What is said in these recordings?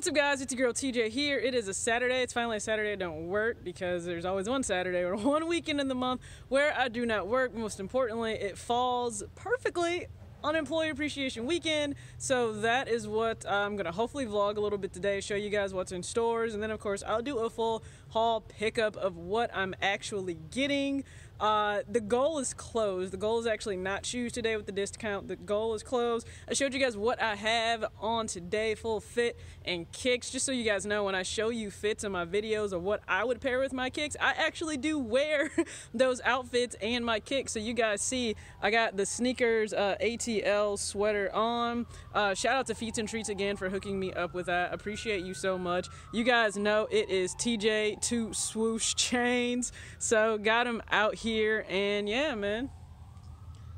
What's up, guys? It's your girl TJ here. It is a Saturday. It's finally a Saturday I don't work, because there's always one Saturday or one weekend in the month where I do not work. Most importantly, it falls perfectly on Employee Appreciation Weekend, so that is what I'm gonna hopefully vlog a little bit today, show you guys what's in stores, and then of course I'll do a full haul pickup of what I'm actually getting. The goal is closed. The goal is actually not shoes today with the discount. The goal is closed. I showed you guys what I have on today, full fit and kicks, just so you guys know when I show you fits in my videos of what I would pair with my kicks, I actually do wear those outfits and my kicks, so you guys see I got the sneakers ATL sweater on. Shout out to Feats and Treats again for hooking me up with that. Appreciate you so much. You guys know it is TJ2 swoosh chains, so got them out here. And yeah, man,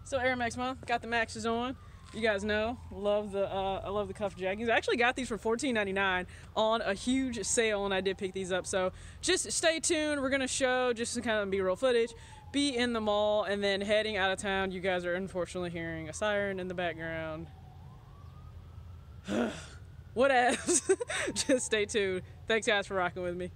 so Air Max month, got the Maxes on. You guys know, love the I love the cuff jackets. I actually got these for $14.99 on a huge sale, and I did pick these up, so just stay tuned. We're gonna show just some kind of B-roll footage, be in the mall, and then heading out of town. You guys are unfortunately hearing a siren in the background. What else? Just stay tuned. Thanks guys for rocking with me.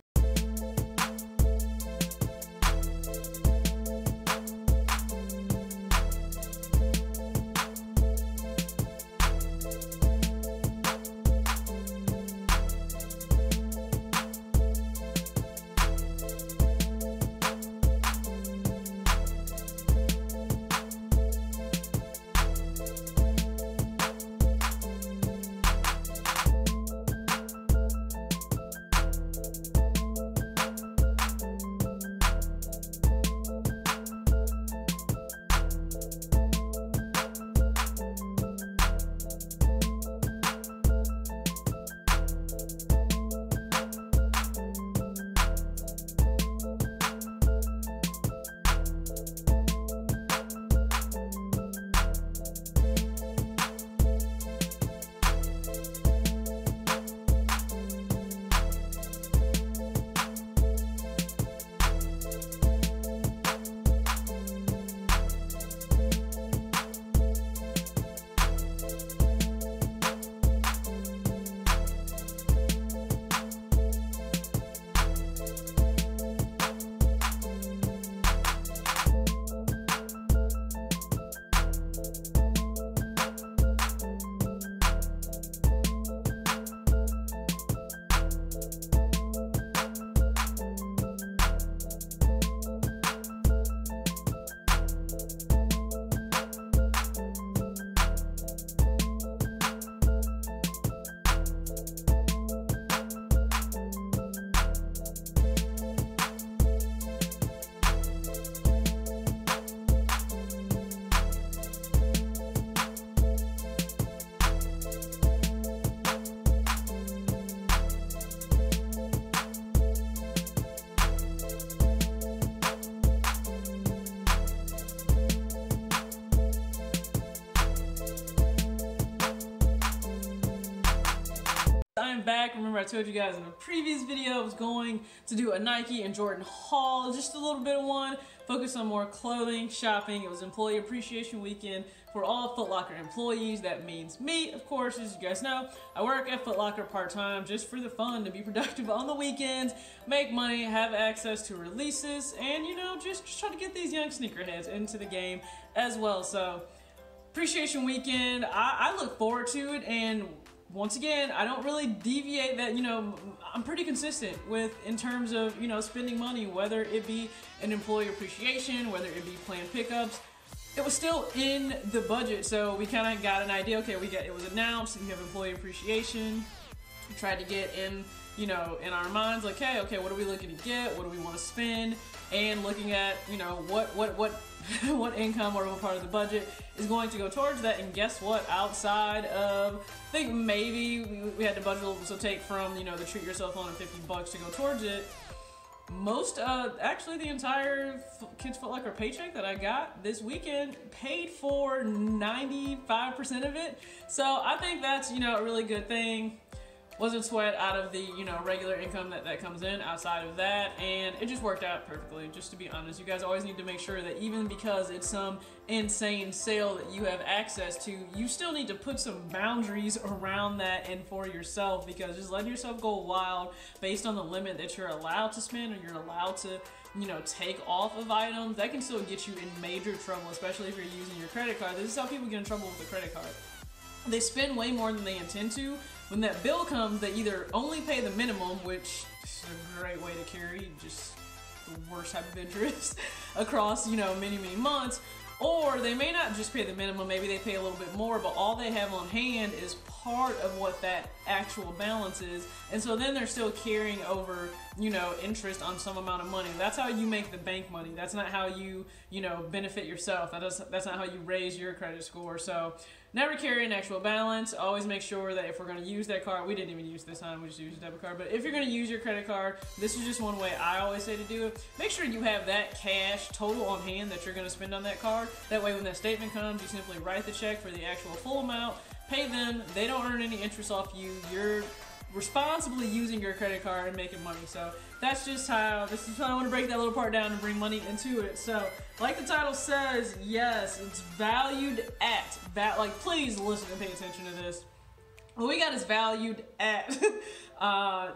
I'm back. Remember I told you guys in a previous video I was going to do a Nike and Jordan haul, just a little bit of one, focus on more clothing, shopping. It was Employee Appreciation Weekend for all Footlocker employees. That means me, of course. As you guys know, I work at Footlocker part-time just for the fun, to be productive on the weekends, make money, have access to releases, and you know, just try to get these young sneakerheads into the game as well. So Appreciation Weekend, I look forward to it, and once again, I don't really deviate that, you know, I'm pretty consistent with in terms of, you know, spending money, whether it be an employee appreciation, whether it be planned pickups. It was still in the budget, so we kind of got an idea. Okay, it was announced, you have employee appreciation. We tried to get in, you know, in our minds, like, hey, okay, what are we looking to get? What do we want to spend? And looking at, you know, what income or what part of the budget is going to go towards that. And guess what? Outside of, I think maybe we had to budget a little, so take from, you know, the treat yourself on $50 to go towards it. Most, actually the entire Kids Foot Locker paycheck that I got this weekend paid for 95% of it. So I think that's, you know, a really good thing. wasn't sweat out of the, you know, regular income that comes in outside of that, and it just worked out perfectly. Just to be honest, you guys always need to make sure that even because it's some insane sale that you have access to, you still need to put some boundaries around that and for yourself, because just letting yourself go wild based on the limit that you're allowed to spend or you're allowed to, you know, take off of items, that can still get you in major trouble, especially if you're using your credit card. This is how people get in trouble with the credit card. They spend way more than they intend to. When that bill comes, they either only pay the minimum, which is a great way to carry just the worst type of interest across, you know, many months, or they may not just pay the minimum, maybe they pay a little bit more, but all they have on hand is part of what that actual balance is, and so then they're still carrying over, you know, interest on some amount of money. That's how you make the bank money. That's not how you know, benefit yourself. That's not how you raise your credit score. So never carry an actual balance. Always make sure that if we're going to use that card, we didn't even use this time, we just used a debit card, but if you're going to use your credit card, this is just one way I always say to do it. Make sure you have that cash total on hand that you're going to spend on that card. That way when that statement comes, you simply write the check for the actual full amount, pay them, they don't earn any interest off you, you're responsibly using your credit card and making money. So that's just how, this is how I want to break that little part down and bring money into it. So like the title says, yes, it's valued at, like, please listen and pay attention to this. What we got is valued at,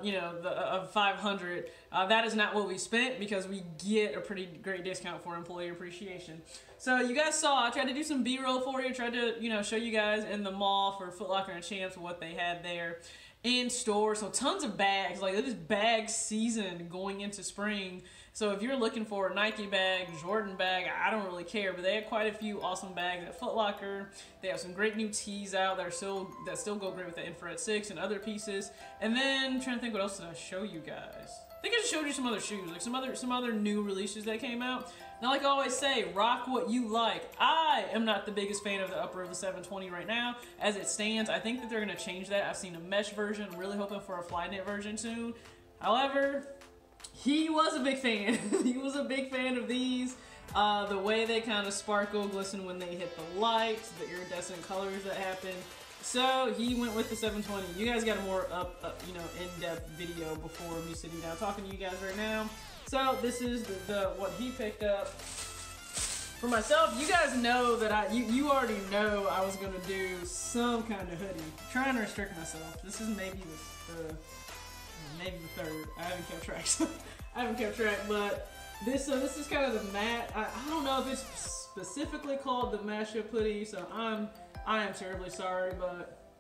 you know, of 500. That is not what we spent, because we get a pretty great discount for employee appreciation. So you guys saw, I tried to do some B-roll for you, tried to, you know, show you guys in the mall for Footlocker and Champs what they had there in store. So tons of bags, like it is bag season going into spring. So if you're looking for a Nike bag, Jordan bag, I don't really care, but they had quite a few awesome bags at Footlocker. They have some great new tees out that still go great with the Infrared 6 and other pieces. And then I'm trying to think, what else did I show you guys? I think I just showed you some other shoes, like some other new releases that came out. Now, like I always say, rock what you like. I am not the biggest fan of the upper of the 720 right now. As it stands, I think that they're going to change that. I've seen a mesh version. I'm really hoping for a Flyknit version soon. However, he was a big fan. He was a big fan of these. The way they kind of sparkle, glisten when they hit the lights, the iridescent colors that happen. So he went with the 720. You guys got a more you know, in-depth video before me sitting down talking to you guys right now. So this is the what he picked up. For myself, you guys know that you already know I was gonna do some kind of hoodie. I'm trying to restrict myself. This is maybe maybe the third. I haven't kept track. I haven't kept track, but this is kind of the matte. I don't know if it's specifically called the mashup hoodie, so I am terribly sorry, but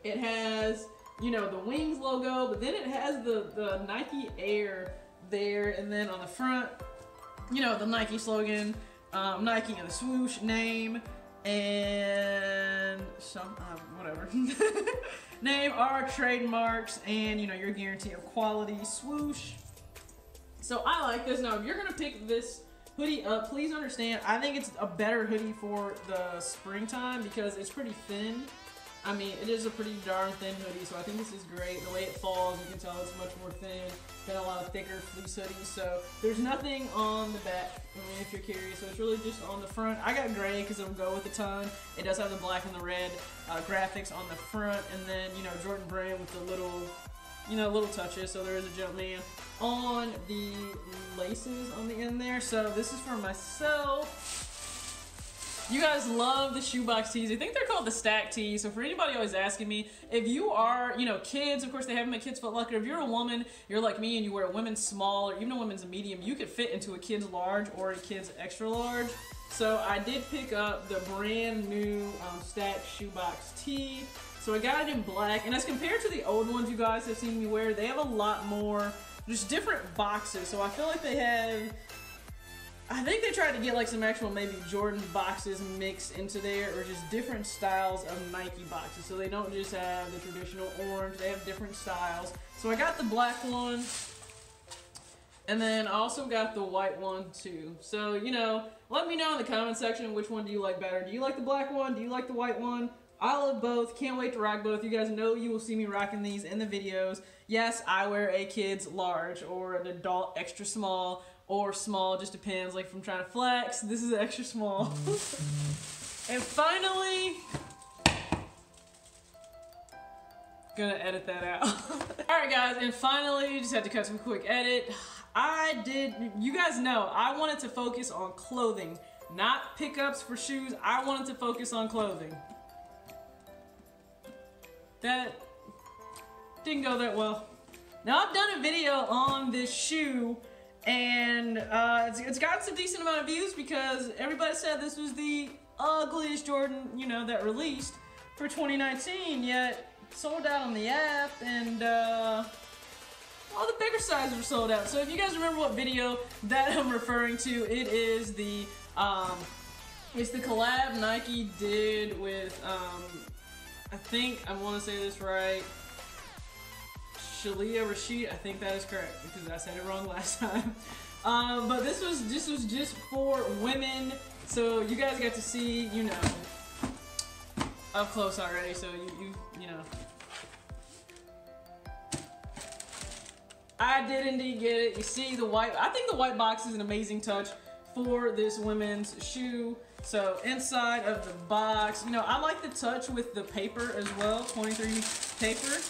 it has, you know, the Wings logo, but then it has the Nike Air there, and then on the front, you know, the Nike slogan, Nike and the swoosh name, and some, whatever. Name, our trademarks, and, you know, your guarantee of quality swoosh. So I like this. Now, if you're gonna pick this hoodie up, please understand, I think it's a better hoodie for the springtime because it's pretty thin. I mean, it is a pretty darn thin hoodie, so I think this is great. The way it falls, you can tell it's much more thin than a lot of thicker fleece hoodies. So there's nothing on the back, I mean, if you're curious. So it's really just on the front. I got gray because it'll go with the ton. It does have the black and the red graphics on the front, and then, you know, Jordan brand with the little, you know, little touches. So there is a Jumpman on the laces on the end there. So this is for myself. You guys love the shoebox tees. I think they're called the stack tees. So for anybody always asking me, if you are, you know, kids, of course they have them at Kids Foot Locker. If you're a woman, you're like me and you wear a women's small or even a women's medium, you could fit into a kid's large or a kid's extra large. So I did pick up the brand new stack shoebox tee. So I got it in black, and as compared to the old ones you guys have seen me wear, they have a lot more, just different boxes. So I feel like they have, I think they tried to get like some actual maybe Jordan boxes mixed into there, or just different styles of Nike boxes. So they don't just have the traditional orange, they have different styles. So I got the black one, and then I also got the white one too. So, you know, let me know in the comment section which one do you like better. Do you like the black one? Do you like the white one? I love both. Can't wait to rock both. You guys know you will see me rocking these in the videos. Yes, I wear a kid's large or an adult extra small or small, just depends. Like if I'm trying to flex, this is extra small. And finally, Gonna edit that out. Alright guys, and finally, just had to cut some quick edit. You guys know, I wanted to focus on clothing, not pickups for shoes. I wanted to focus on clothing. That didn't go that well. Now I've done a video on this shoe, and it's gotten some decent amount of views because everybody said this was the ugliest Jordan, you know, that released for 2019, yet sold out on the app, and all the bigger sizes were sold out. So if you guys remember what video that I'm referring to, it is the it's the collab Nike did with I think I want to say this right, Shalia Rashid. I think that is correct because I said it wrong last time. But this was just for women, so you guys got to see, you know, up close already. So you know, I did indeed get it. You see the white. I think the white box is an amazing touch for this women's shoe. So inside of the box, you know, I like the touch with the paper as well, 23 paper.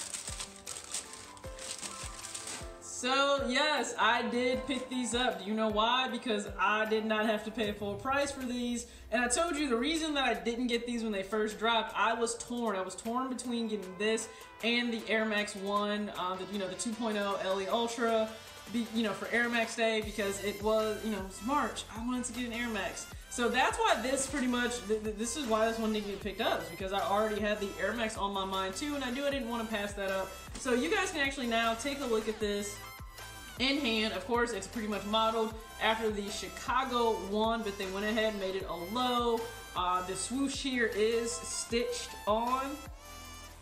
So yes, I did pick these up. Do you know why? Because I did not have to pay full price for these. And I told you the reason that I didn't get these when they first dropped, I was torn. I was torn between getting this and the Air Max 1, you know, the 2.0 LE Ultra, you know, for Air Max Day, because it was, you know, it was March. I wanted to get an Air Max. So that's why this pretty much, this is why this one didn't get picked up, is because I already had the Air Max on my mind too, and I knew I didn't want to pass that up. So you guys can actually now take a look at this in hand. Of course, it's pretty much modeled after the Chicago one, but they went ahead and made it a low. The swoosh here is stitched on,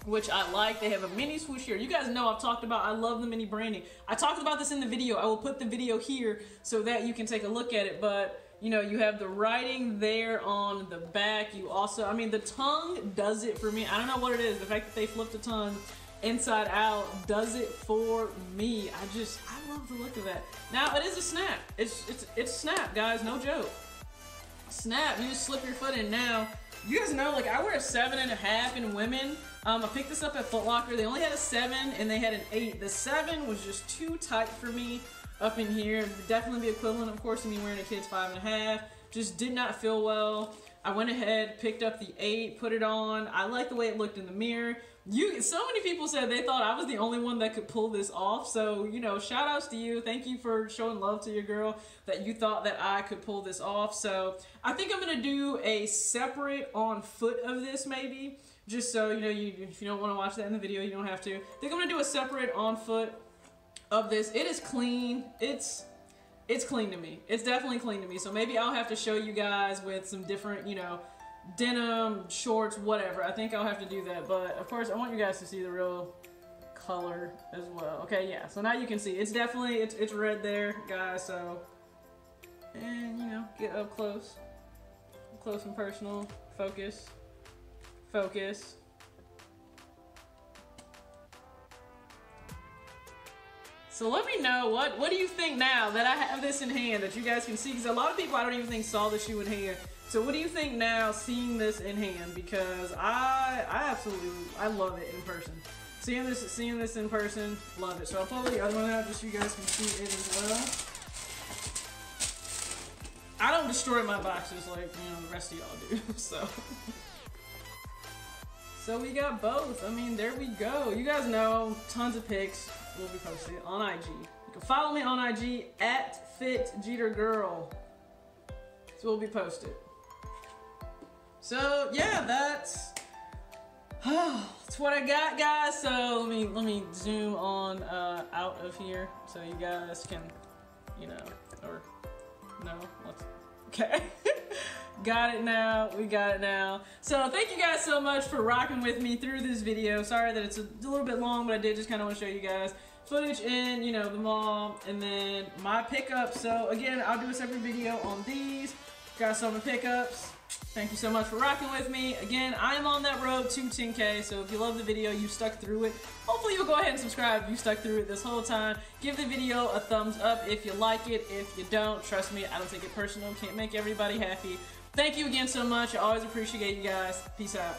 which I like. They have a mini swoosh here. You guys know I've talked about, I love the mini branding. I talked about this in the video. I will put the video here so that you can take a look at it, but you know, you have the writing there on the back. You also, I mean, the tongue does it for me. I don't know what it is. The fact that they flipped the tongue inside out does it for me. I love the look of that. Now, it is a snap. It's a snap, guys, no joke. Snap, you just slip your foot in. Now, you guys know, like, I wear a 7.5 in women. I picked this up at Footlocker. They only had a 7 and they had an 8. The 7 was just too tight for me up in here. Would definitely be equivalent, of course, to me wearing a kid's 5.5. Just did not feel well. I went ahead, picked up the 8, put it on. I like the way it looked in the mirror. So many people said they thought I was the only one that could pull this off. So, you know, shout outs to you. Thank you for showing love to your girl that you thought that I could pull this off. So I think I'm going to do a separate on foot of this maybe. Just so, you know, if you don't want to watch that in the video, you don't have to. I think I'm going to do a separate on foot of this. It is clean. It's clean to me. It's definitely clean to me. So maybe I'll have to show you guys with some different, you know, denim, shorts, whatever. I think I'll have to do that. But of course, I want you guys to see the real color as well. Okay, yeah. So now you can see it's definitely, it's red there, guys. So, and you know, get up close and personal. Focus. So let me know, what do you think now that I have this in hand that you guys can see? Because a lot of people I don't even think saw the shoe in hand. So what do you think now seeing this in hand? Because I absolutely, I love it in person. Seeing this in person, love it. So I'll pull the other one out just so you guys can see it as well. I don't destroy my boxes like, you know, the rest of y'all do, so. So we got both. I mean, there we go. You guys know, tons of pics will be posted on IG. You can follow me on IG at FitJeterGirl. So will be posted. So yeah, that's what I got, guys. So let me zoom on out of here so you guys can, you know, or no, okay. Got it now. We got it now. So thank you guys so much for rocking with me through this video. Sorry that it's a little bit long, but I did just kind of want to show you guys footage in, you know, the mall and then my pickups. So again, I'll do a separate video on these. Got some pickups. Thank you so much for rocking with me. Again, I am on that road to 10K, so if you love the video, you stuck through it. Hopefully you'll go ahead and subscribe if you stuck through it this whole time. Give the video a thumbs up if you like it. If you don't, trust me, I don't take it personal. Can't make everybody happy. Thank you again so much. I always appreciate you guys. Peace out.